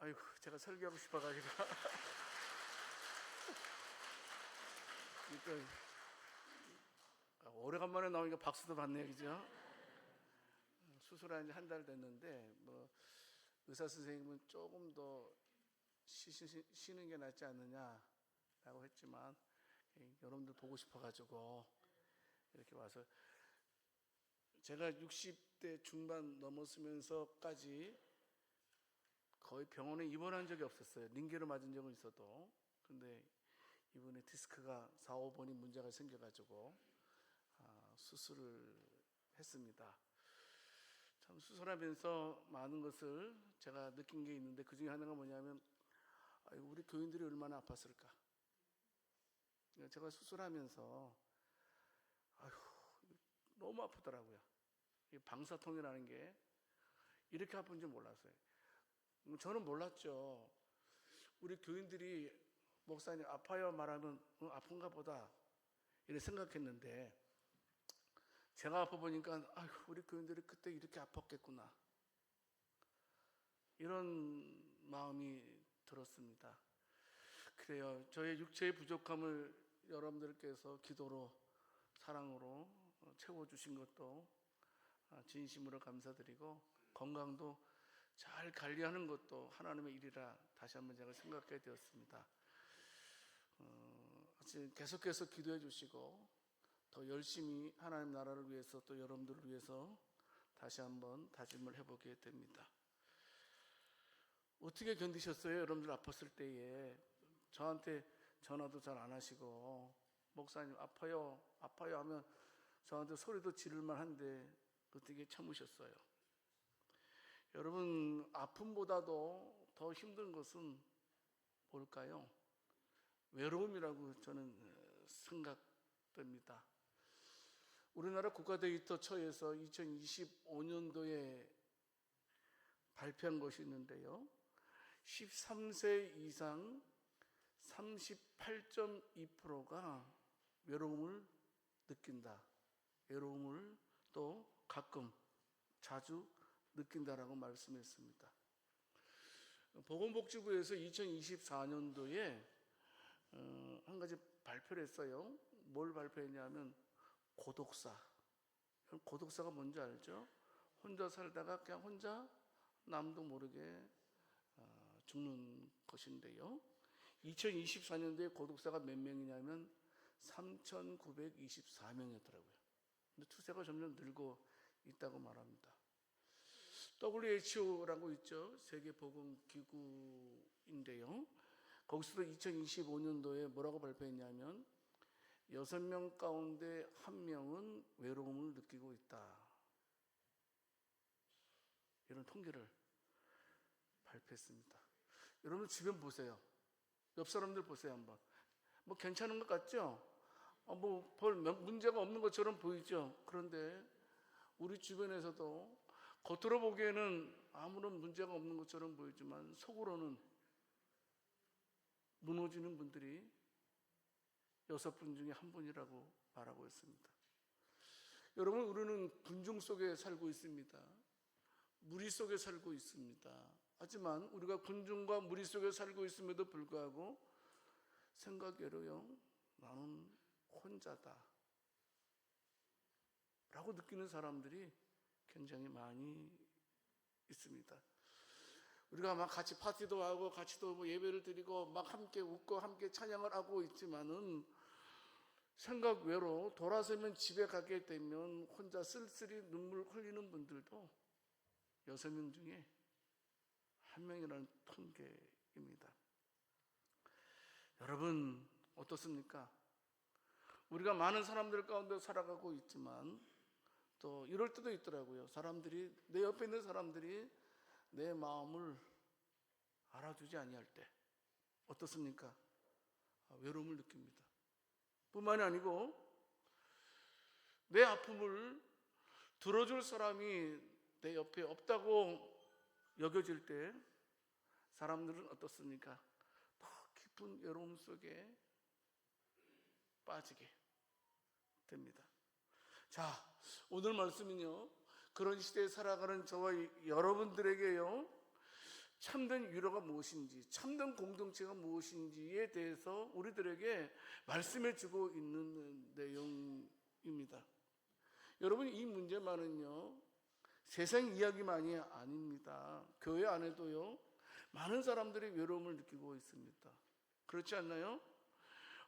아이고, 제가 설교하고 싶어가지고. 그러니까 오래간만에 나오니까 박수도 받네요, 그죠? 수술한 지 한 달 됐는데 뭐 의사 선생님은 조금 더 쉬는 게 낫지 않느냐라고 했지만 여러분들 보고 싶어가지고 이렇게 와서, 제가 60대 중반 넘었으면서까지 거의 병원에 입원한 적이 없었어요. 링겔을 맞은 적은 있어도. 근데 이번에 디스크가 4, 5번이 문제가 생겨가지고 수술을 했습니다. 참 수술하면서 많은 것을 제가 느낀 게 있는데, 그 중에 하나가 뭐냐면 우리 교인들이 얼마나 아팠을까. 제가 수술하면서 너무 아프더라고요. 방사통이라는 게 이렇게 아픈 줄 몰랐어요. 저는 몰랐죠. 우리 교인들이 목사님 아파요 말하면 아픈가 보다 이렇게 생각했는데, 제가 아파 보니까 우리 교인들이 그때 이렇게 아팠겠구나, 이런 마음이 들었습니다. 그래요. 저의 육체의 부족함을 여러분들께서 기도로, 사랑으로 채워주신 것도 진심으로 감사드리고, 건강도 잘 관리하는 것도 하나님의 일이라 다시 한번 제가 생각하게 되었습니다. 계속해서 기도해 주시고 더 열심히 하나님 나라를 위해서, 또 여러분들을 위해서 다시 한번 다짐을 해보게 됩니다. 어떻게 견디셨어요? 여러분들 아팠을 때에 저한테 전화도 잘 안 하시고, 목사님 아파요 아파요 하면 저한테 소리도 지를만 한데 어떻게 참으셨어요? 여러분, 아픔보다도 더 힘든 것은 뭘까요? 외로움이라고 저는 생각됩니다. 우리나라 국가데이터처에서 2025년도에 발표한 것이 있는데요, 13세 이상 38.2%가 외로움을 느낀다. 외로움을 또 가끔, 자주 느낀다라고 말씀했습니다. 보건복지부에서 2024년도에 한 가지 발표를 했어요. 뭘 발표했냐면 고독사. 고독사가 뭔지 알죠? 혼자 살다가 그냥 혼자 남도 모르게 죽는 것인데요, 2024년도에 고독사가 몇 명이냐면 3,924명이었더라고요. 근데 추세가 점점 늘고 있다고 말합니다. WHO라고 있죠, 세계보건기구인데요, 거기서도 2025년도에 뭐라고 발표했냐면 6명 가운데 1명은 외로움을 느끼고 있다, 이런 통계를 발표했습니다. 여러분 주변 보세요. 옆 사람들 보세요 한번. 뭐 괜찮은 것 같죠? 뭐 별 문제가 없는 것처럼 보이죠? 그런데 우리 주변에서도 겉으로 보기에는 아무런 문제가 없는 것처럼 보이지만 속으로는 무너지는 분들이 6분 중에 1분이라고 말하고 있습니다. 여러분, 우리는 군중 속에 살고 있습니다. 무리 속에 살고 있습니다. 하지만 우리가 군중과 무리 속에 살고 있음에도 불구하고 생각외로요, 나는 혼자다 라고 느끼는 사람들이 굉장히 많이 있습니다. 우리가 막 같이 파티도 하고 같이 또 뭐 예배를 드리고 막 함께 웃고 함께 찬양을 하고 있지만은, 생각 외로 돌아서면 집에 가게 되면 혼자 쓸쓸히 눈물 흘리는 분들도 6명 중에 1명이라는 통계입니다. 여러분 어떻습니까? 우리가 많은 사람들 가운데 살아가고 있지만 또 이럴 때도 있더라고요. 사람들이, 내 옆에 있는 사람들이 내 마음을 알아주지 아니할 때 어떻습니까? 외로움을 느낍니다. 뿐만이 아니고 내 아픔을 들어줄 사람이 내 옆에 없다고 여겨질 때 사람들은 어떻습니까? 더 깊은 외로움 속에 빠지게 됩니다. 자, 오늘 말씀은요, 그런 시대에 살아가는 저와 여러분들에게요, 참된 위로가 무엇인지, 참된 공동체가 무엇인지에 대해서 우리들에게 말씀해 주고 있는 내용입니다. 여러분, 이 문제만은요, 세상 이야기만이 아닙니다. 교회 안에도요, 많은 사람들이 외로움을 느끼고 있습니다. 그렇지 않나요?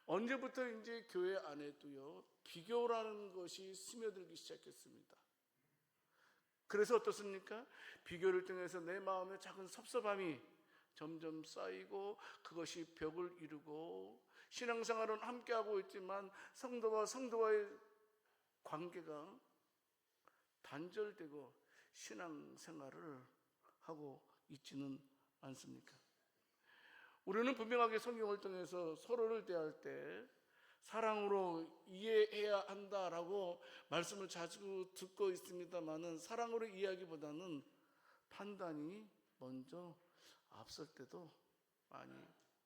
언제부터 이제 교회 안에도요, 비교라는 것이 스며들기 시작했습니다. 그래서 어떻습니까? 비교를 통해서 내 마음에 작은 섭섭함이 점점 쌓이고 그것이 벽을 이루고 신앙생활은 함께하고 있지만 성도와 성도와의 관계가 단절되고 신앙생활을 하고 있지는 않습니까? 우리는 분명하게 성경을 통해서 서로를 대할 때 사랑으로 이해해야 한다라고 말씀을 자주 듣고 있습니다만은, 사랑으로 이해하기보다는 판단이 먼저 앞설 때도 많이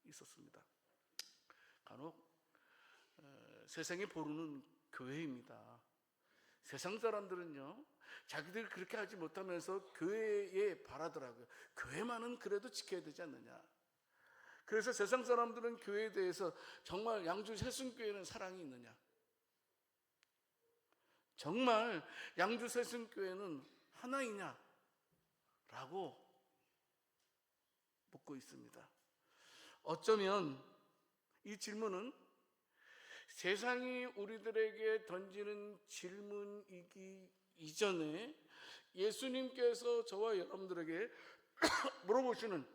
있었습니다. 간혹 세상이 보르는 교회입니다. 세상 사람들은요, 자기들 그렇게 하지 못하면서 교회에 바라더라고요. 교회만은 그래도 지켜야 되지 않느냐. 그래서 세상 사람들은 교회에 대해서 정말 양주 새순교회는 사랑이 있느냐, 정말 양주 새순교회는 하나이냐 라고 묻고 있습니다. 어쩌면 이 질문은 세상이 우리들에게 던지는 질문이기 이전에 예수님께서 저와 여러분들에게 물어보시는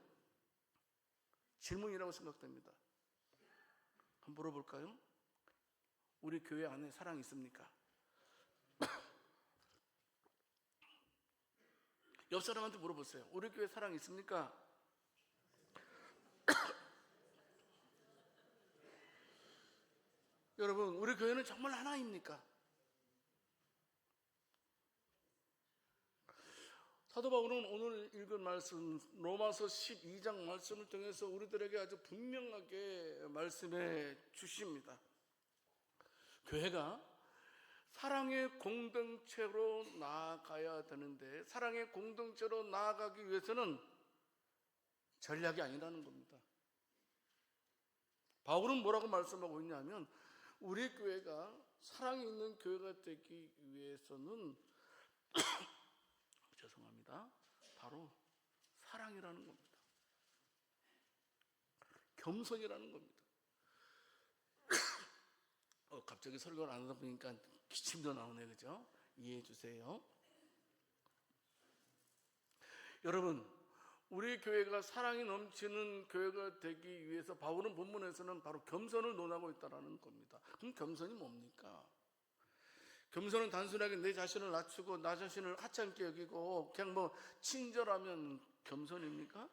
질문이라고 생각됩니다. 한번 물어볼까요? 우리 교회 안에 사랑이 있습니까? 옆 사람한테 물어보세요. 우리 교회 사랑이 있습니까? 여러분, 우리 교회는 정말 하나입니까? 사도 바울은 오늘 읽은 말씀, 로마서 12장 말씀을 통해서 우리들에게 아주 분명하게 말씀해 주십니다. 교회가 사랑의 공동체로 나아가야 되는데, 사랑의 공동체로 나아가기 위해서는 전략이 아니라는 겁니다. 바울은 뭐라고 말씀하고 있냐면, 우리 교회가 사랑이 있는 교회가 되기 위해서는 죄송합니다. 바로 사랑이라는 겁니다. 겸손이라는 겁니다. 갑자기 설교를 안 하다 보니까 기침도 나오네, 그죠? 이해해 주세요. 여러분, 우리 교회가 사랑이 넘치는 교회가 되기 위해서 바울은 본문에서는 바로 겸손을 논하고 있다는 겁니다. 그럼 겸손이 뭡니까? 겸손은 단순하게 내 자신을 낮추고 나 자신을 하찮게 여기고 그냥 뭐 친절하면 겸손입니까?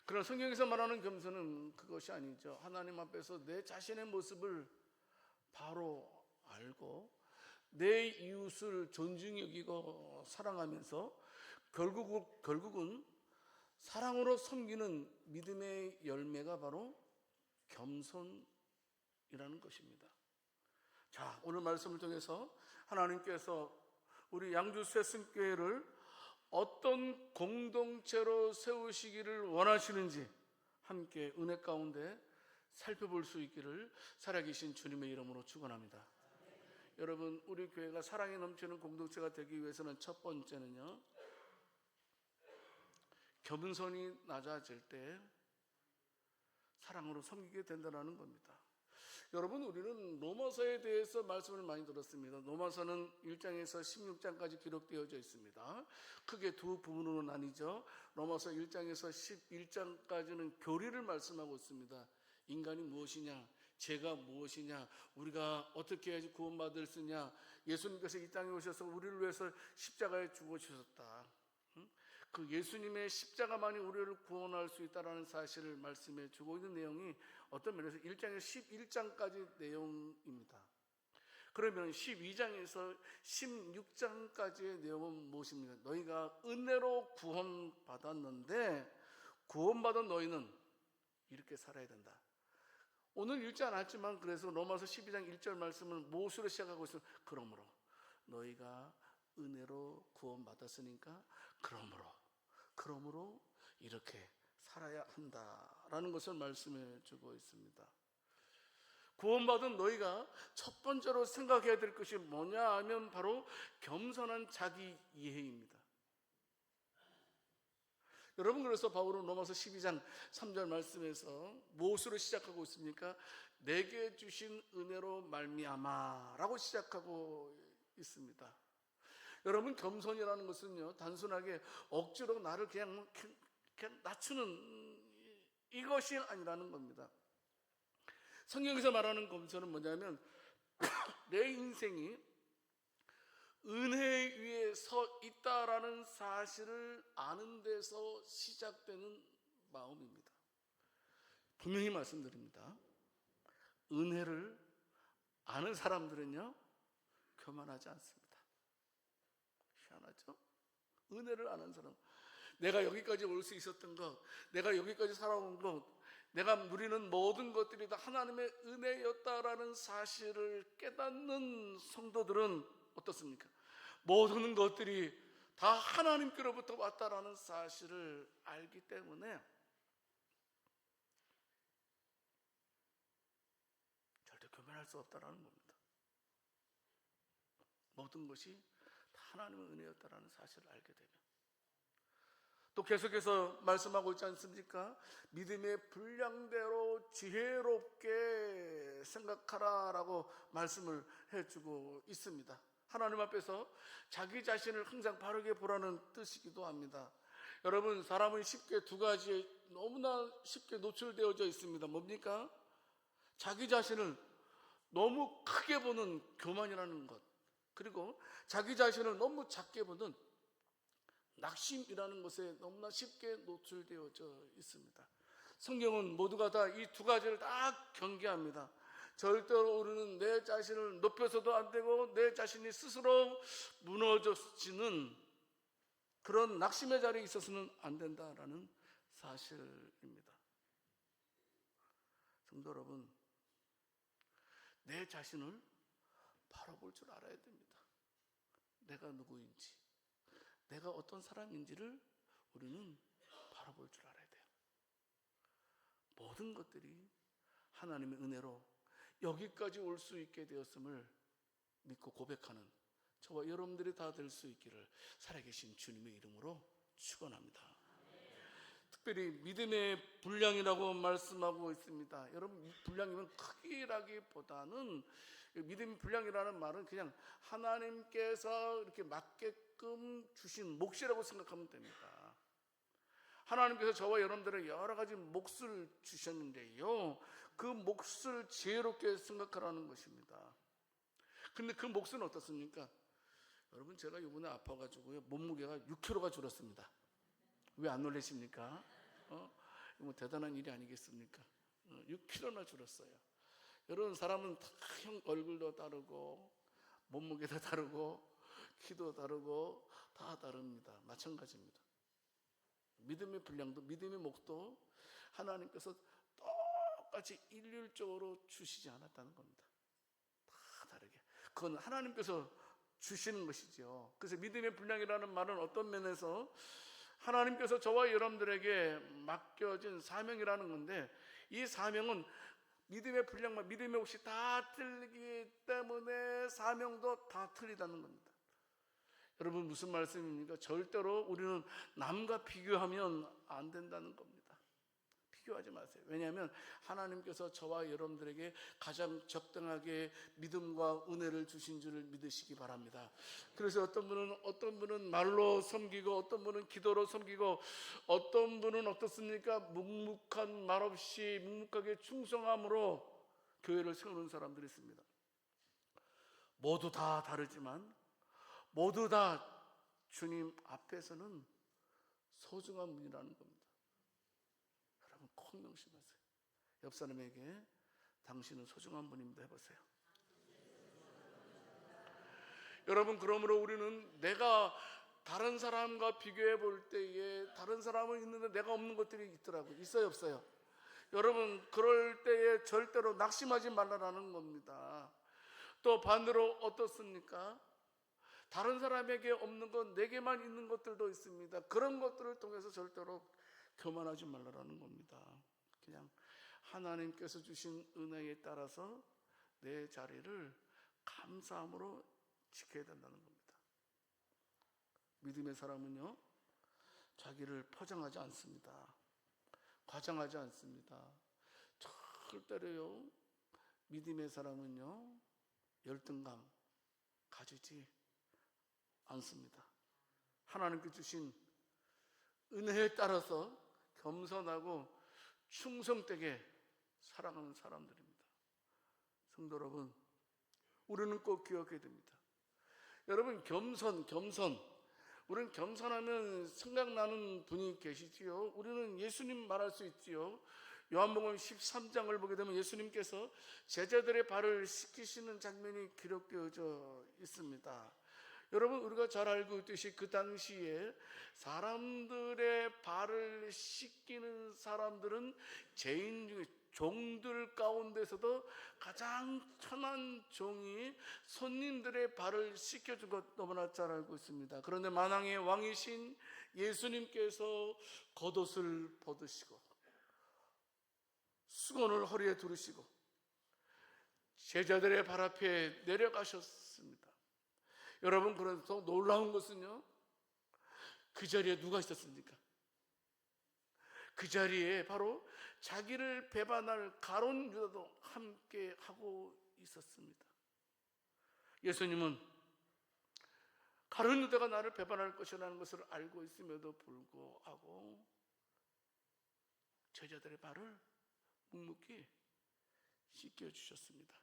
그러나 성경에서 말하는 겸손은 그것이 아니죠. 하나님 앞에서 내 자신의 모습을 바로 알고 내 이웃을 존중히 여기고 사랑하면서 결국은 사랑으로 섬기는 믿음의 열매가 바로 겸손이라는 것입니다. 자, 오늘 말씀을 통해서 하나님께서 우리 양주 새순교회를 어떤 공동체로 세우시기를 원하시는지 함께 은혜 가운데 살펴볼 수 있기를 살아계신 주님의 이름으로 축원합니다. 여러분, 우리 교회가 사랑이 넘치는 공동체가 되기 위해서는 첫 번째는요, 겸손이 낮아질 때 사랑으로 섬기게 된다는 겁니다. 여러분, 우리는 로마서에 대해서 말씀을 많이 들었습니다. 로마서는 1장에서 16장까지 기록되어져 있습니다. 크게 두 부분으로 나뉘죠. 로마서 1장에서 11장까지는 교리를 말씀하고 있습니다. 인간이 무엇이냐, 죄가 무엇이냐, 우리가 어떻게 해야지 구원받을 수 있냐, 예수님께서 이 땅에 오셔서 우리를 위해서 십자가에 죽으셨다. 그 예수님의 십자가만이 우리를 구원할 수 있다는 사실을 말씀해 주고 있는 내용이 어떤 면에서 1장에서 11장까지 내용입니다. 그러면 12장에서 16장까지의 내용은 무엇입니까? 너희가 은혜로 구원받았는데 구원받은 너희는 이렇게 살아야 된다. 오늘 읽지 않았지만 그래서 로마서 12장 1절 말씀을 무엇으로 시작하고 있어요? 그러므로 너희가 은혜로 구원받았으니까 그러므로 이렇게 살아야 한다라는 것을 말씀해 주고 있습니다. 구원받은 너희가 첫 번째로 생각해야 될 것이 뭐냐 하면 바로 겸손한 자기 이해입니다. 여러분, 그래서 바울은 로마서 12장 3절 말씀에서 무엇으로 시작하고 있습니까? 내게 주신 은혜로 말미암아라고 시작하고 있습니다. 여러분, 겸손이라는 것은요, 단순하게 억지로 나를 그냥 낮추는 이것이 아니라는 겁니다. 성경에서 말하는 겸손은 뭐냐면 내 인생이 은혜 위에 서 있다라는 사실을 아는 데서 시작되는 마음입니다. 분명히 말씀드립니다. 은혜를 아는 사람들은요, 교만하지 않습니다. 희한하죠? 은혜를 아는 사람, 내가 여기까지 올 수 있었던 것, 내가 여기까지 살아온 것, 내가 누리는 모든 것들이 다 하나님의 은혜였다라는 사실을 깨닫는 성도들은 어떻습니까? 모든 것들이 다 하나님께로부터 왔다라는 사실을 알기 때문에 절대 교만할 수 없다라는 겁니다. 모든 것이 다 하나님의 은혜였다라는 사실을 알게 되면, 또 계속해서 말씀하고 있지 않습니까? 믿음의 분량대로 지혜롭게 생각하라라고 말씀을 해주고 있습니다. 하나님 앞에서 자기 자신을 항상 바르게 보라는 뜻이기도 합니다. 여러분, 사람은 쉽게 두 가지에 너무나 쉽게 노출되어져 있습니다. 뭡니까? 자기 자신을 너무 크게 보는 교만이라는 것, 그리고 자기 자신을 너무 작게 보는 낙심이라는 것에 너무나 쉽게 노출되어져 있습니다. 성경은 모두가 다 이 두 가지를 다 경계합니다. 절대로 우리는 내 자신을 높여서도 안 되고 내 자신이 스스로 무너져지는 그런 낙심의 자리에 있어서는 안 된다라는 사실입니다. 성도 여러분, 내 자신을 바라볼 줄 알아야 됩니다. 내가 누구인지, 내가 어떤 사람인지를 우리는 바라볼 줄 알아야 돼요. 모든 것들이 하나님의 은혜로 여기까지 올 수 있게 되었음을 믿고 고백하는 저와 여러분들이 다 될 수 있기를 살아계신 주님의 이름으로 축원합니다. 특별히 믿음의 분량이라고 말씀하고 있습니다. 여러분, 분량이면 크기라기보다는 믿음의 분량이라는 말은 그냥 하나님께서 이렇게 맞게끔 주신 몫이라고 생각하면 됩니다. 하나님께서 저와 여러분들에게 여러 가지 몫을 주셨는데요, 그 몫을 지혜롭게 생각하라는 것입니다. 근데 그 몫은 어떻습니까? 여러분, 제가 이번에 아파가지고요, 몸무게가 6kg가 줄었습니다. 왜 안 놀라십니까? 뭐 대단한 일이 아니겠습니까? 6kg나 줄었어요. 여러분, 사람은 다 얼굴도 다르고 몸무게도 다르고 키도 다르고 다 다릅니다. 마찬가지입니다. 믿음의 분량도, 믿음의 몫도 하나님께서 똑같이 일률적으로 주시지 않았다는 겁니다. 다 다르게. 그건 하나님께서 주시는 것이죠. 그래서 믿음의 분량이라는 말은 어떤 면에서 하나님께서 저와 여러분들에게 맡겨진 사명이라는 건데, 이 사명은 믿음의 분량과 믿음의 몫이 다 틀리기 때문에 사명도 다 틀리다는 겁니다. 여러분, 무슨 말씀입니까? 절대로 우리는 남과 비교하면 안 된다는 겁니다. 비교하지 마세요. 왜냐하면 하나님께서 저와 여러분들에게 가장 적당하게 믿음과 은혜를 주신 줄을 믿으시기 바랍니다. 그래서 어떤 분은 말로 섬기고, 어떤 분은 기도로 섬기고, 어떤 분은 어떻습니까? 묵묵한 말없이 묵묵하게 충성함으로 교회를 세우는 사람들이 있습니다. 모두 다 다르지만 모두 다 주님 앞에서는 소중한 분이라는 겁니다. 여러분, 꼭 명심하세요. 옆 사람에게 당신은 소중한 분입니다 해보세요. 여러분, 그러므로 우리는 내가 다른 사람과 비교해 볼 때에 다른 사람은 있는데 내가 없는 것들이 있더라고요. 있어요, 없어요? 여러분, 그럴 때에 절대로 낙심하지 말라라는 겁니다. 또 반대로 어떻습니까? 다른 사람에게 없는 것, 내게만 있는 것들도 있습니다. 그런 것들을 통해서 절대로 교만하지 말라라는 겁니다. 그냥 하나님께서 주신 은혜에 따라서 내 자리를 감사함으로 지켜야 된다는 겁니다. 믿음의 사람은요, 자기를 포장하지 않습니다. 과장하지 않습니다. 절대로요, 믿음의 사람은요, 열등감 가지지 않습니다. 하나님께 주신 은혜에 따라서 겸손하고 충성되게 살아가는 사람들입니다. 성도 여러분, 우리는 꼭 기억해야 됩니다. 여러분, 겸손. 우리는 겸손하면 생각나는 분이 계시지요. 우리는 예수님 말할 수 있지요. 요한복음 13장을 보게 되면 예수님께서 제자들의 발을 씻기시는 장면이 기록되어져 있습니다. 여러분, 우리가 잘 알고 있듯이 그 당시에 사람들의 발을 씻기는 사람들은 종들 가운데서도 가장 천한 종이 손님들의 발을 씻겨준 것 너무나 잘 알고 있습니다. 그런데 만왕의 왕이신 예수님께서 겉옷을 벗으시고 수건을 허리에 두르시고 제자들의 발 앞에 내려가셨습니다. 여러분, 그래서 놀라운 것은요, 그 자리에 누가 있었습니까? 그 자리에 바로 자기를 배반할 가룟 유다도 함께 하고 있었습니다. 예수님은 가룟 유다가 나를 배반할 것이라는 것을 알고 있음에도 불구하고 제자들의 발을 묵묵히 씻겨주셨습니다.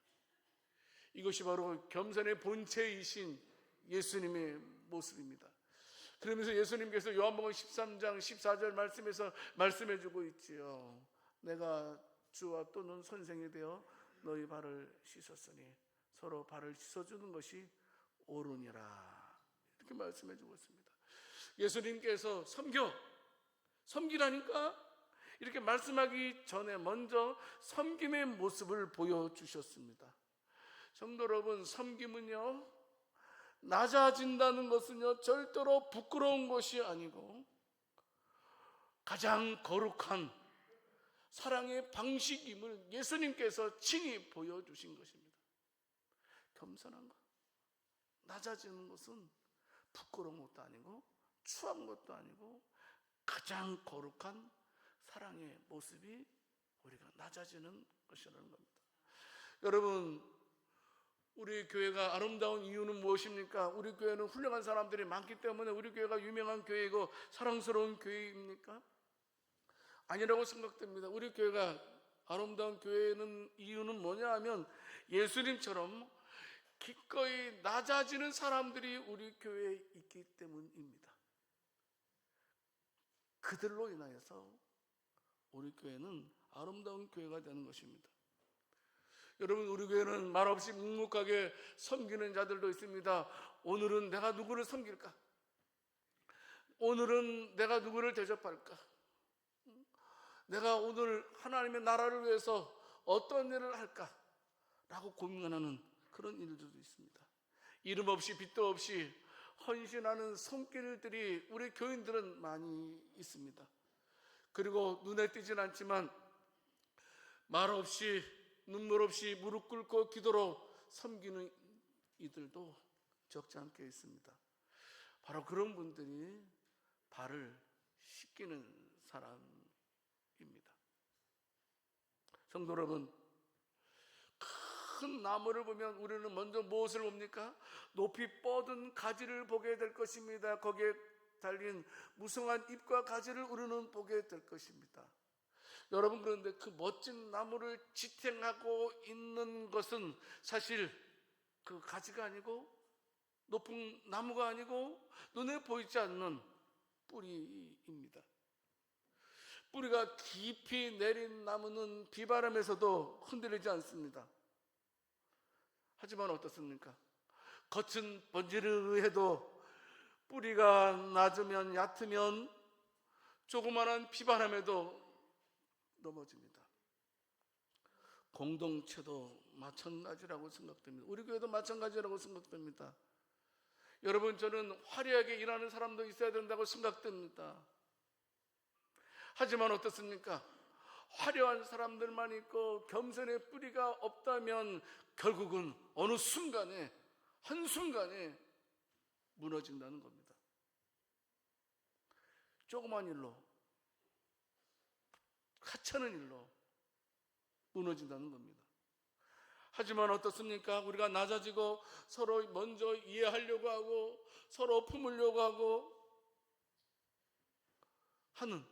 이것이 바로 겸손의 본체이신 예수님의 모습입니다. 그러면서 예수님께서 요한복음 13장 14절 말씀에서 말씀해주고 있지요. 내가 주와 또는 선생이 되어 너희 발을 씻었으니 서로 발을 씻어주는 것이 옳으니라, 이렇게 말씀해주고 있습니다. 예수님께서 섬기라니까 이렇게 말씀하기 전에 먼저 섬김의 모습을 보여주셨습니다. 성도 여러분, 섬김은요, 낮아진다는 것은요, 절대로 부끄러운 것이 아니고 가장 거룩한 사랑의 방식임을 예수님께서 친히 보여주신 것입니다. 겸손한 것, 낮아지는 것은 부끄러운 것도 아니고 추한 것도 아니고 가장 거룩한 사랑의 모습이 우리가 낮아지는 것이라는 겁니다. 여러분, 우리 교회가 아름다운 이유는 무엇입니까? 우리 교회는 훌륭한 사람들이 많기 때문에 우리 교회가 유명한 교회이고 사랑스러운 교회입니까? 아니라고 생각됩니다. 우리 교회가 아름다운 교회는 이유는 뭐냐 하면 예수님처럼 기꺼이 낮아지는 사람들이 우리 교회에 있기 때문입니다. 그들로 인하여서 우리 교회는 아름다운 교회가 되는 것입니다. 여러분, 우리 교회는 말없이 묵묵하게 섬기는 자들도 있습니다. 오늘은 내가 누구를 섬길까? 오늘은 내가 누구를 대접할까? 내가 오늘 하나님의 나라를 위해서 어떤 일을 할까? 라고 고민하는 그런 일들도 있습니다. 이름 없이 빚도 없이 헌신하는 손길들이 우리 교인들은 많이 있습니다. 그리고 눈에 띄진 않지만 말 없이 눈물 없이 무릎 꿇고 기도로 섬기는 이들도 적지 않게 있습니다. 바로 그런 분들이 발을 씻기는 사람입니다. 성도 여러분, 큰 나무를 보면 우리는 먼저 무엇을 봅니까? 높이 뻗은 가지를 보게 될 것입니다. 거기에 달린 무성한 잎과 가지를 우리는 보게 될 것입니다. 여러분, 그런데 그 멋진 나무를 지탱하고 있는 것은 사실 그 가지가 아니고 높은 나무가 아니고 눈에 보이지 않는 뿌리입니다. 뿌리가 깊이 내린 나무는 비바람에서도 흔들리지 않습니다. 하지만 어떻습니까? 겉은 번지르르해도 뿌리가 낮으면 얕으면 조그마한 비바람에도 넘어집니다. 공동체도 마찬가지라고 생각됩니다. 우리 교회도 마찬가지라고 생각됩니다. 여러분, 저는 화려하게 일하는 사람도 있어야 된다고 생각됩니다. 하지만 어떻습니까? 화려한 사람들만 있고 겸손의 뿌리가 없다면 결국은 어느 순간에, 한순간에 무너진다는 겁니다. 조그만 일로, 하찮은 일로 무너진다는 겁니다. 하지만 어떻습니까? 우리가 낮아지고 서로 먼저 이해하려고 하고 서로 품으려고 하고 하는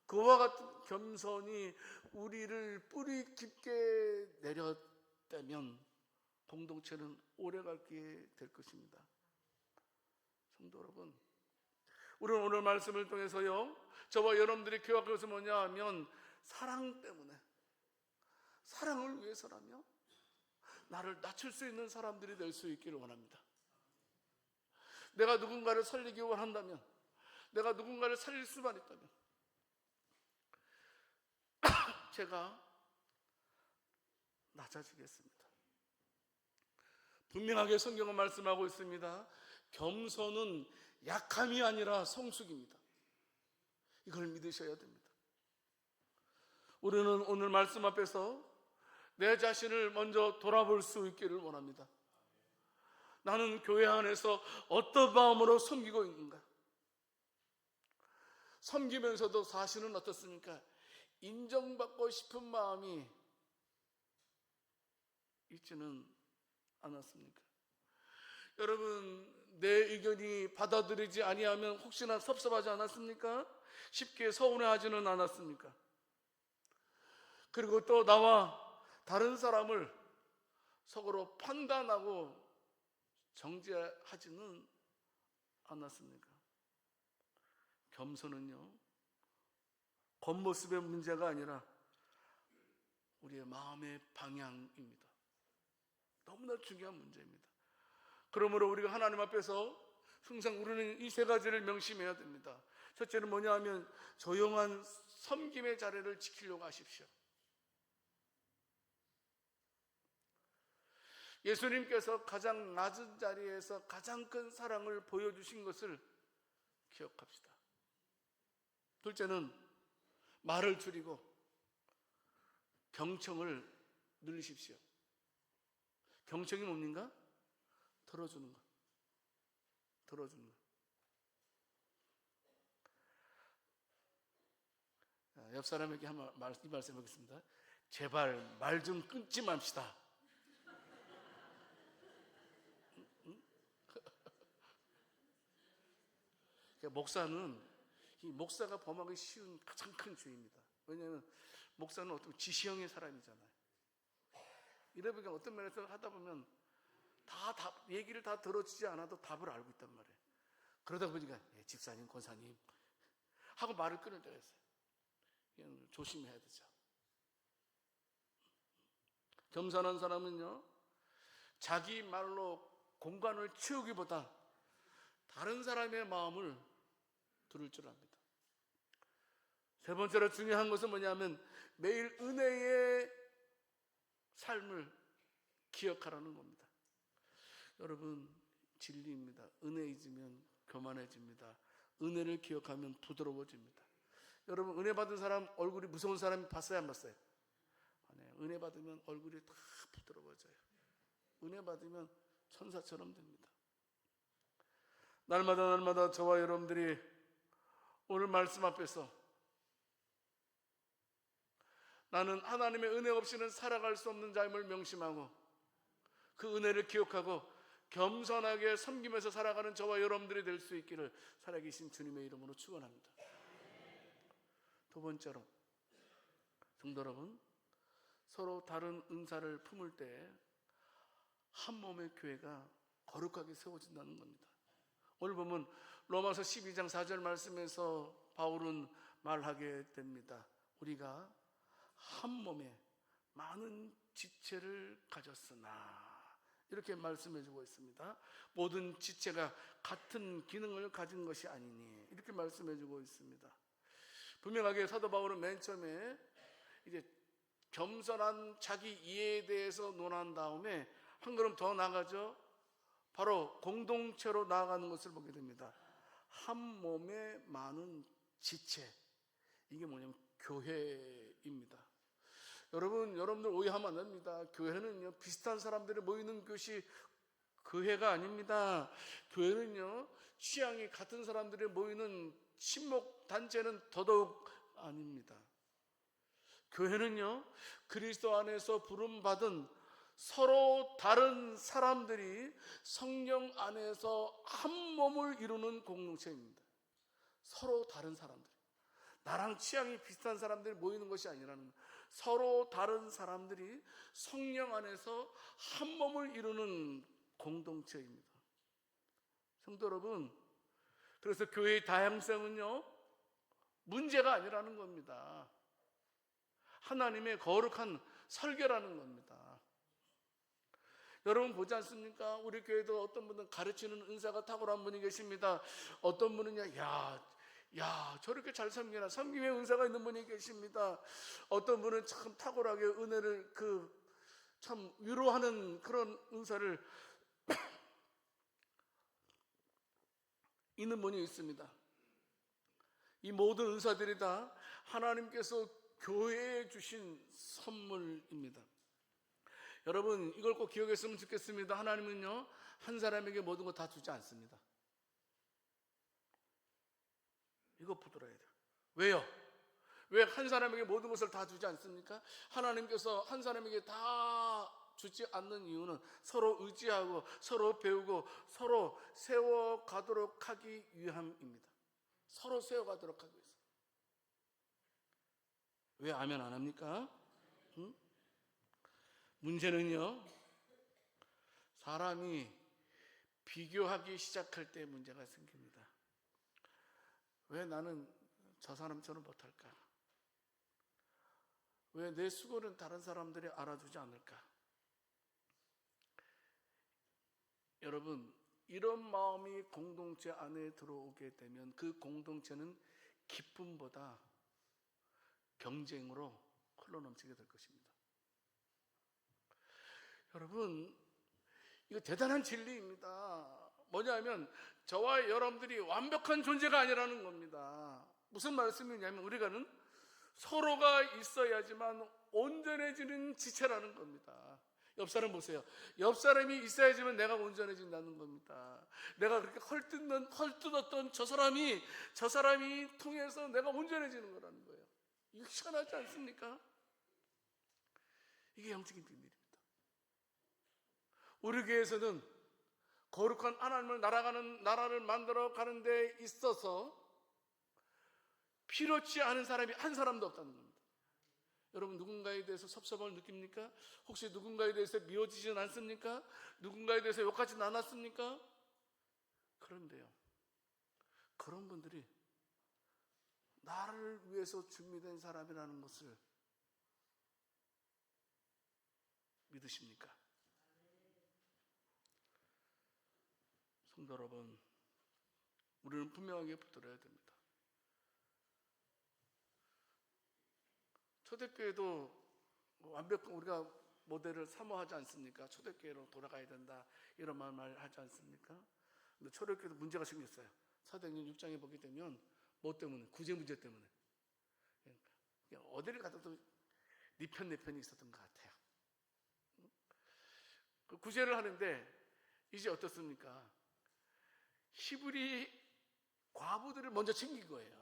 그와 같은 겸손이 우리를 뿌리 깊게 내렸다면 공동체는 오래가게 될 것입니다. 성도 여러분, 우리는 오늘 말씀을 통해서요, 저와 여러분들이 교합한 것은 뭐냐 하면 사랑 때문에, 사랑을 위해서라며 나를 낮출 수 있는 사람들이 될 수 있기를 원합니다. 내가 누군가를 살리기 원한다면, 내가 누군가를 살릴 수만 있다면 제가 낮아지겠습니다. 분명하게 성경은 말씀하고 있습니다. 겸손은 약함이 아니라 성숙입니다. 이걸 믿으셔야 됩니다. 우리는 오늘 말씀 앞에서 내 자신을 먼저 돌아볼 수 있기를 원합니다. 나는 교회 안에서 어떤 마음으로 섬기고 있는가? 섬기면서도 사실은 어떻습니까? 인정받고 싶은 마음이 있지는 않았습니까? 여러분, 내 의견이 받아들이지 아니하면 혹시나 섭섭하지 않았습니까? 쉽게 서운해하지는 않았습니까? 그리고 또 나와 다른 사람을 속으로 판단하고 정죄하지는 않았습니까? 겸손은요, 겉모습의 문제가 아니라 우리의 마음의 방향입니다. 너무나 중요한 문제입니다. 그러므로 우리가 하나님 앞에서 항상 우리는 이 세 가지를 명심해야 됩니다. 첫째는 뭐냐 하면 조용한 섬김의 자리를 지키려고 하십시오. 예수님께서 가장 낮은 자리에서 가장 큰 사랑을 보여주신 것을 기억합시다. 둘째는 말을 줄이고 경청을 늘리십시오. 경청이 뭡니까? 들어주는 것. 들어주는 것. 옆 사람에게 이 말씀 하겠습니다. 제발 말 좀 끊지 맙시다. 목사는 이 목사가 범하기 쉬운 가장 큰 죄입니다. 왜냐하면 목사는 어떤 지시형의 사람이잖아요. 이러니까 어떤 면에서 하다 보면 얘기를 다 들어주지 않아도 답을 알고 있단 말이에요. 그러다 보니까 집사님, 권사님 하고 말을 끊을 때가 있어요. 이건 조심해야 되죠. 겸손한 사람은요, 자기 말로 공간을 채우기보다 다른 사람의 마음을 들을 줄 압니다. 세 번째로 중요한 것은 뭐냐면 매일 은혜의 삶을 기억하라는 겁니다. 여러분, 진리입니다. 은혜 잊으면 교만해집니다. 은혜를 기억하면 부드러워집니다. 여러분, 은혜 받은 사람 얼굴이 무서운 사람이 봤어요, 안 봤어요? 네, 은혜 받으면 얼굴이 다 부드러워져요. 은혜 받으면 천사처럼 됩니다. 날마다 저와 여러분들이 오늘 말씀 앞에서 나는 하나님의 은혜 없이는 살아갈 수 없는 자임을 명심하고 그 은혜를 기억하고 겸손하게 섬기면서 살아가는 저와 여러분들이 될 수 있기를 살아계신 주님의 이름으로 축원합니다. 두 번째로, 성도 여러분, 서로 다른 은사를 품을 때 한 몸의 교회가 거룩하게 세워진다는 겁니다. 오늘 보면 로마서 12장 4절 말씀에서 바울은 말하게 됩니다. 우리가 한 몸에 많은 지체를 가졌으나, 이렇게 말씀해주고 있습니다. 모든 지체가 같은 기능을 가진 것이 아니니, 이렇게 말씀해주고 있습니다. 분명하게 사도 바울은 맨 처음에 이제 겸손한 자기 이해에 대해서 논한 다음에 한 걸음 더 나가죠. 바로 공동체로 나아가는 것을 보게 됩니다. 한 몸에 많은 지체, 이게 뭐냐면 교회입니다. 여러분들 오해하면 안 됩니다. 교회는요, 비슷한 사람들이 모이는 곳이 교회가 아닙니다. 교회는요, 취향이 같은 사람들이 모이는 친목 단체는 더더욱 아닙니다. 교회는요, 그리스도 안에서 부름받은 서로 다른 사람들이 성령 안에서 한 몸을 이루는 공동체입니다. 서로 다른 사람들, 나랑 취향이 비슷한 사람들이 모이는 것이 아니라는 거예요. 서로 다른 사람들이 성령 안에서 한 몸을 이루는 공동체입니다. 성도 여러분, 그래서 교회의 다양성은요, 문제가 아니라는 겁니다. 하나님의 거룩한 설계라는 겁니다. 여러분 보지 않습니까? 우리 교회도 어떤 분은 가르치는 은사가 탁월한 분이 계십니다. 어떤 분은요, 야 저렇게 잘 섬기나, 섬김의 은사가 있는 분이 계십니다. 어떤 분은 참 탁월하게 은혜를 참 위로하는 그런 은사를 있는 분이 있습니다. 이 모든 은사들이 다 하나님께서 교회에 주신 선물입니다. 여러분, 이걸 꼭 기억했으면 좋겠습니다. 하나님은요, 한 사람에게 모든 거 다 주지 않습니다. 이거 붙들어야 돼요. 왜요? 왜 한 사람에게 모든 것을 다 주지 않습니까? 하나님께서 한 사람에게 다 주지 않는 이유는 서로 의지하고 서로 배우고 서로 세워가도록 하기 위함입니다. 서로 세워가도록 하기 위해서. 왜 아멘 안 합니까? 응? 문제는요, 사람이 비교하기 시작할 때 문제가 생깁니다. 왜 나는 저 사람처럼 못할까? 왜 내 수고는 다른 사람들이 알아주지 않을까? 여러분, 이런 마음이 공동체 안에 들어오게 되면 그 공동체는 기쁨보다 경쟁으로 흘러넘치게 될 것입니다. 여러분, 이거 대단한 진리입니다. 뭐냐면 저와 여러분들이 완벽한 존재가 아니라는 겁니다. 무슨 말씀이냐면 우리가는 서로가 있어야지만 온전해지는 지체라는 겁니다. 옆 사람 보세요. 옆 사람이 있어야지만 내가 온전해진다는 겁니다. 내가 그렇게 헐뜯었던 저 사람이 통해서 내가 온전해지는 거라는 거예요. 이거 희한하지 않습니까? 이게 영적인 비밀입니다. 우리 교회에서는 거룩한 하나님을 나라를 만들어 가는 데 있어서 필요치 않은 사람이 한 사람도 없다는 겁니다. 여러분, 누군가에 대해서 섭섭함을 느낍니까? 혹시 누군가에 대해서 미워지진 않습니까? 누군가에 대해서 욕하진 않았습니까? 그런데요, 그런 분들이 나를 위해서 준비된 사람이라는 것을 믿으십니까? 성도 여러분, 우리는 분명하게 붙들어야 됩니다. 초대교회도 우리가 모델을 사모하지 않습니까? 초대교회로 돌아가야 된다, 이런 말 하지 않습니까? 근데 초대교회도 문제가 생겼어요. 사도행전 6장에 보게 되면 뭐 때문에? 구제 문제 때문에. 그냥 어디를 가도 네 편 내 편이 있었던 것 같아요. 그 구제를 하는데 이제 어떻습니까? 히브리 과부들을 먼저 챙긴 거예요.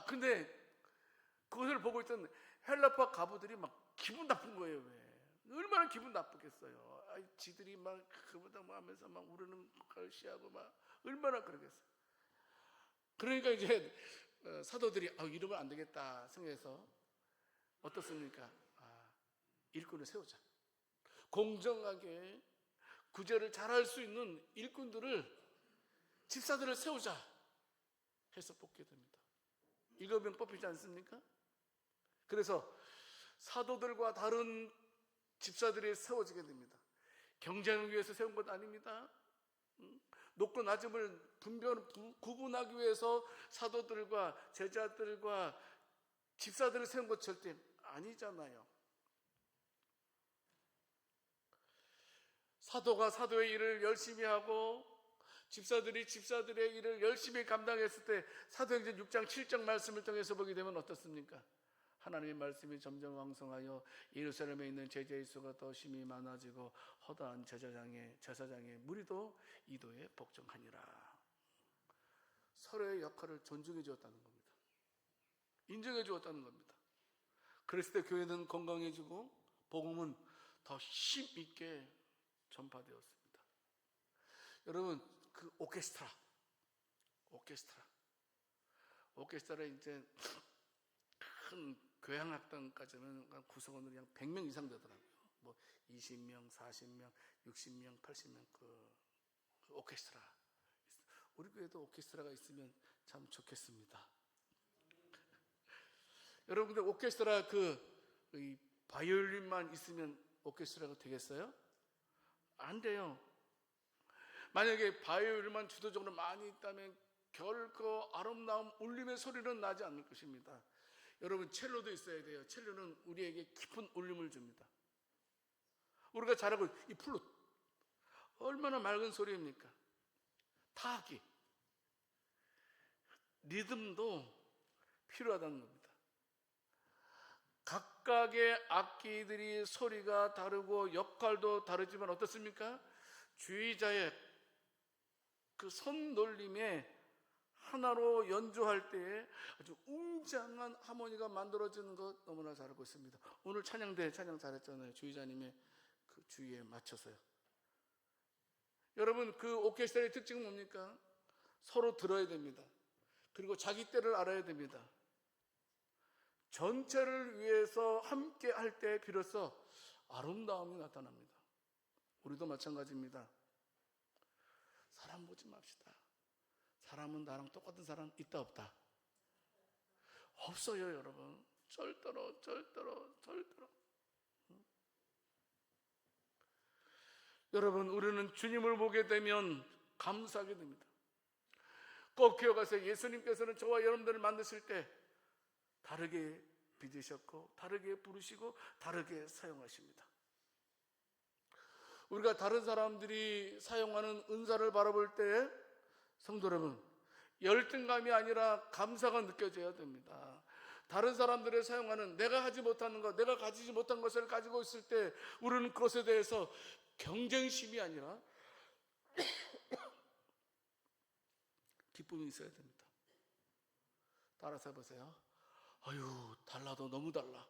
근데 그것을 보고 있던 헬라파 과부들이 막 기분 나쁜 거예요. 왜? 얼마나 기분 나쁘겠어요. 지들이 막 그보다 뭐 하면서 막 우르는 걸 시하고 막 얼마나 그러겠어요. 그러니까 이제 사도들이 이러면 안 되겠다 생각해서 어떻습니까? 일꾼을 세우자. 공정하게 구제를 잘할 수 있는 집사들을 세우자 해서 뽑게 됩니다. 일곱명 뽑히지 않습니까? 그래서 사도들과 다른 집사들이 세워지게 됩니다. 경쟁을 위해서 세운 것 아닙니다. 높고 낮음을 구분하기 위해서 사도들과 제자들과 집사들을 세운 것 절대 아니잖아요. 사도가 사도의 일을 열심히 하고 집사들이 집사들의 일을 열심히 감당했을 때 사도행전 6장 7절 말씀을 통해서 보게 되면 어떻습니까? 하나님의 말씀이 점점 왕성하여 예루살렘에 있는 제자의 수가 더 심히 많아지고 허다한 제사장의 무리도 이도에 복종하니라. 서로의 역할을 존중해 주었다는 겁니다. 인정해 주었다는 겁니다. 그랬을 때 교회는 건강해지고 복음은 더 힘있게 전파되었습니다. 여러분, 그 오케스트라를 이제 큰 교향악단까지는 구성원들이 한 100명 이상 되더라고요. 뭐 20명, 40명, 60명, 80명 그 오케스트라. 우리 교회도 오케스트라가 있으면 참 좋겠습니다. 여러분들 오케스트라 이 바이올린만 있으면 오케스트라가 되겠어요? 안 돼요. 만약에 바이올린만 주도적으로 많이 있다면 결코 아름다운 울림의 소리는 나지 않을 것입니다. 여러분, 첼로도 있어야 돼요. 첼로는 우리에게 깊은 울림을 줍니다. 우리가 잘하고 이 플룻 얼마나 맑은 소리입니까? 타악기, 리듬도 필요하다는 겁니다. 각각의 악기들이 소리가 다르고 역할도 다르지만 어떻습니까? 주의자의 그 손놀림에 하나로 연주할 때에 아주 웅장한 하모니가 만들어지는 것 너무나 잘 알고 있습니다. 오늘 찬양 잘했잖아요. 주의자님의 그 주의에 맞춰서요. 여러분, 그 오케스트라의 특징은 뭡니까? 서로 들어야 됩니다. 그리고 자기 때를 알아야 됩니다. 전체를 위해서 함께 할 때 비로소 아름다움이 나타납니다. 우리도 마찬가지입니다. 사람 보지 맙시다. 사람은 나랑 똑같은 사람 있다 없다? 없어요, 여러분. 절대로. 여러분, 우리는 주님을 보게 되면 감사하게 됩니다. 꼭 기억하세요. 예수님께서는 저와 여러분들을 만드실 때 다르게 빚으셨고 다르게 부르시고 다르게 사용하십니다. 우리가 다른 사람들이 사용하는 은사를 바라볼 때 성도 여러분, 열등감이 아니라 감사가 느껴져야 됩니다. 다른 사람들이 사용하는 내가 하지 못하는 것, 내가 가지지 못한 것을 가지고 있을 때 우리는 그것에 대해서 경쟁심이 아니라 기쁨이 있어야 됩니다. 따라서 해보세요. 아유, 달라도 너무 달라.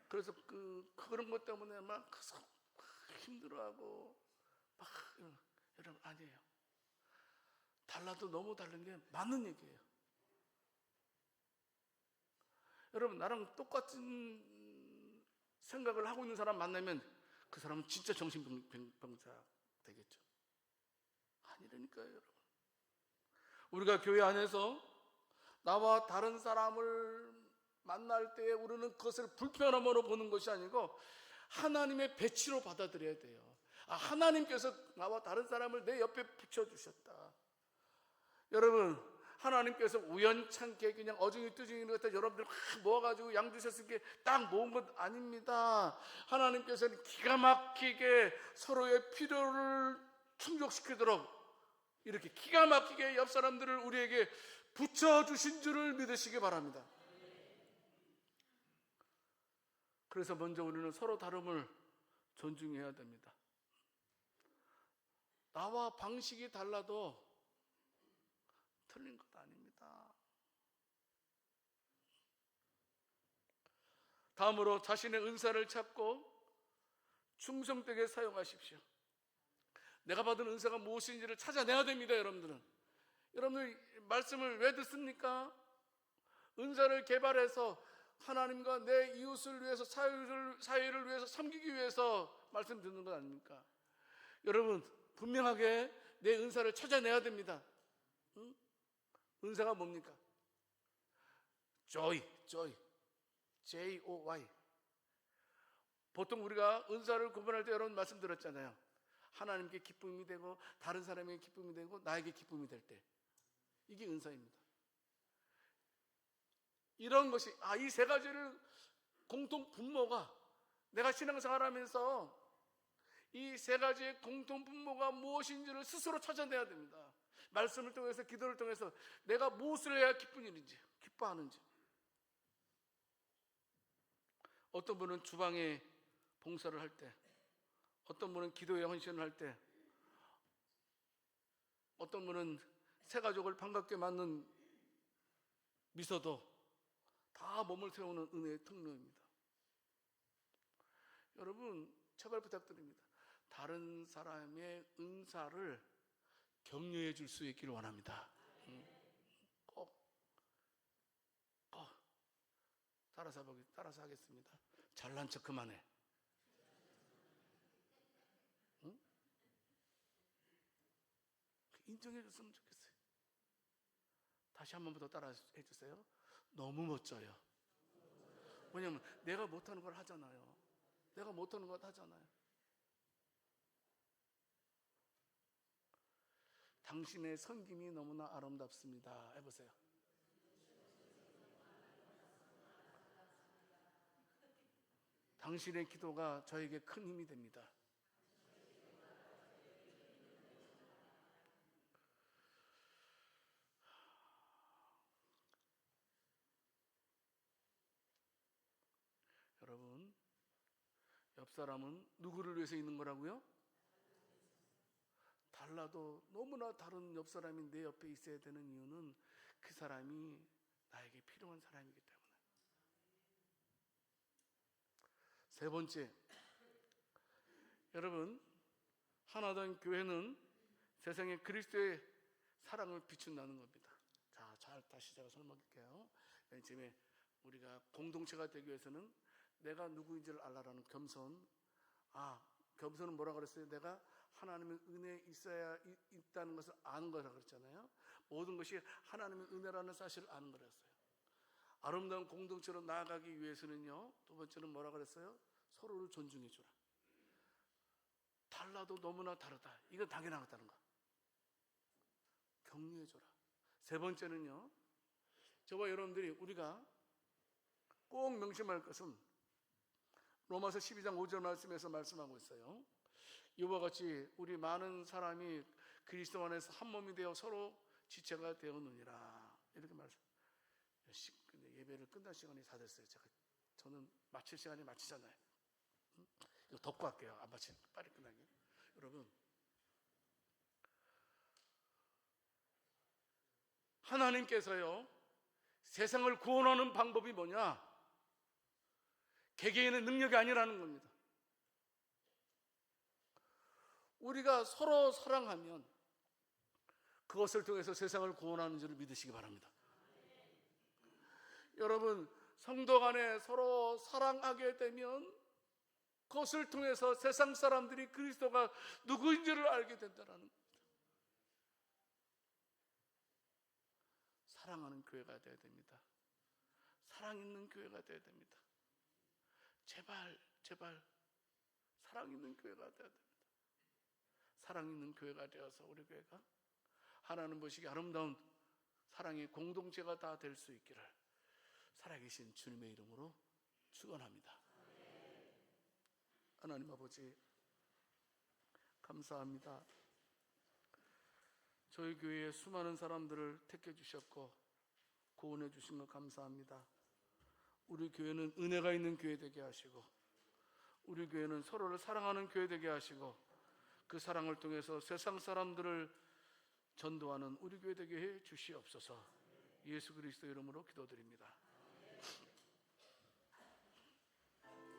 그래서 그런 것 때문에 막 힘들어하고 막 여러분, 아니에요. 달라도 너무 다른 게 맞는 얘기예요. 여러분, 나랑 똑같은 생각을 하고 있는 사람 만나면 그 사람은 진짜 정신병자 되겠죠. 아니라니까요, 여러분. 우리가 교회 안에서 나와 다른 사람을 만날 때 우리는 그것을 불편함으로 보는 것이 아니고 하나님의 배치로 받아들여야 돼요. 하나님께서 나와 다른 사람을 내 옆에 붙여주셨다. 여러분, 하나님께서 우연찮게 그냥 어중이 뚜중이 갖다 여러분들 막 모아가지고 양 주셨을 게 딱 모은 것 아닙니다. 하나님께서는 기가 막히게 서로의 필요를 충족시키도록 이렇게 기가 막히게 옆 사람들을 우리에게 붙여주신 줄을 믿으시기 바랍니다. 그래서 먼저 우리는 서로 다름을 존중해야 됩니다. 나와 방식이 달라도 틀린 것 아닙니다. 다음으로 자신의 은사를 찾고 충성되게 사용하십시오. 내가 받은 은사가 무엇인지를 찾아내야 됩니다. 여러분들 말씀을 왜 듣습니까? 은사를 개발해서 하나님과 내 이웃을 위해서 사회를 위해서 섬기기 위해서 말씀 듣는 것 아닙니까? 여러분, 분명하게 내 은사를 찾아내야 됩니다. 응? 은사가 뭡니까? joy, J-O-Y. 보통 우리가 은사를 구분할 때 여러분 말씀드렸잖아요. 하나님께 기쁨이 되고 다른 사람에게 기쁨이 되고 나에게 기쁨이 될 때, 이게 은사입니다. 이런 것이 이 세 가지를 공통 분모가 내가 신앙생활하면서 이 세 가지의 공통 분모가 무엇인지를 스스로 찾아내야 됩니다. 말씀을 통해서, 기도를 통해서 내가 무엇을 해야 기쁜 일인지, 기뻐하는지. 어떤 분은 주방에 봉사를 할 때, 어떤 분은 기도에 헌신을 할 때, 어떤 분은 새 가족을 반갑게 맞는 미소도 다 몸을 세우는 은혜의 특료입니다. 여러분, 제발 부탁드립니다. 다른 사람의 은사를 격려해 줄 수 있기를 원합니다. 꼭 따라서 하겠습니다. 잘난 척 그만해. 응? 인정해 줬으면 좋겠어요. 다시 한 번부터 따라 해주세요. 너무 멋져요. 왜냐면 내가 못하는 걸 하잖아요. 내가 못하는 걸 하잖아요. 당신의 섬김이 너무나 아름답습니다. 해보세요. 당신의 기도가 저에게 큰 힘이 됩니다. 여러분, 옆 사람은 누구를 위해서 있는 거라고요? 달라도 너무나 다른 옆 사람이 내 옆에 있어야 되는 이유는 그 사람이 나에게 필요한 사람이기 때문에. 세 번째, 여러분, 하나된 교회는 세상에 그리스도의 사랑을 비춘다는 겁니다. 자, 다시 제가 설명할게요. 맨 처음에 우리가 공동체가 되기 위해서는 내가 누구인지를 알라라는 겸손. 겸손은 뭐라 그랬어요? 내가 하나님의 은혜에 있다는 것을 아는 거라 그랬잖아요. 모든 것이 하나님의 은혜라는 사실을 아는 거랬어요. 아름다운 공동체로 나아가기 위해서는요, 두 번째는 뭐라 그랬어요? 서로를 존중해 주라. 달라도 너무나 다르다. 이건 당연하다는 거. 격려해 줘라. 세 번째는요, 저와 여러분들이 우리가 꼭 명심할 것은 로마서 12장 5절 말씀에서 말씀하고 있어요. 이와 같이 우리 많은 사람이 그리스도 안에서 한 몸이 되어 서로 지체가 되었느니라. 이렇게 말씀. 예배를 끝날 시간이 다 됐어요. 저는 마칠 시간이 마치잖아요. 이거 덮고 할게요. 안 마치 빨리 끝나게. 여러분, 하나님께서요, 세상을 구원하는 방법이 뭐냐? 개개인의 능력이 아니라는 겁니다. 우리가 서로 사랑하면 그것을 통해서 세상을 구원하는 줄 믿으시기 바랍니다. 여러분, 성도 간에 서로 사랑하게 되면 그것을 통해서 세상 사람들이 그리스도가 누구인지를 알게 된다는 겁니다. 사랑하는 교회가 되어야 됩니다. 사랑 있는 교회가 되어야 됩니다. 제발 사랑 있는 교회가 되어야 됩니다. 사랑 있는 교회가 되어서 우리 교회가 하나님 보시기 아름다운 사랑의 공동체가 다 될 수 있기를 살아계신 주님의 이름으로 축원합니다. 하나님 아버지, 감사합니다. 저희 교회에 수많은 사람들을 택해 주셨고 구원해 주신 것 감사합니다. 우리 교회는 은혜가 있는 교회 되게 하시고, 우리 교회는 서로를 사랑하는 교회 되게 하시고, 그 사랑을 통해서 세상 사람들을 전도하는 우리 교회 되게 해 주시옵소서. 예수 그리스도 이름으로 기도드립니다.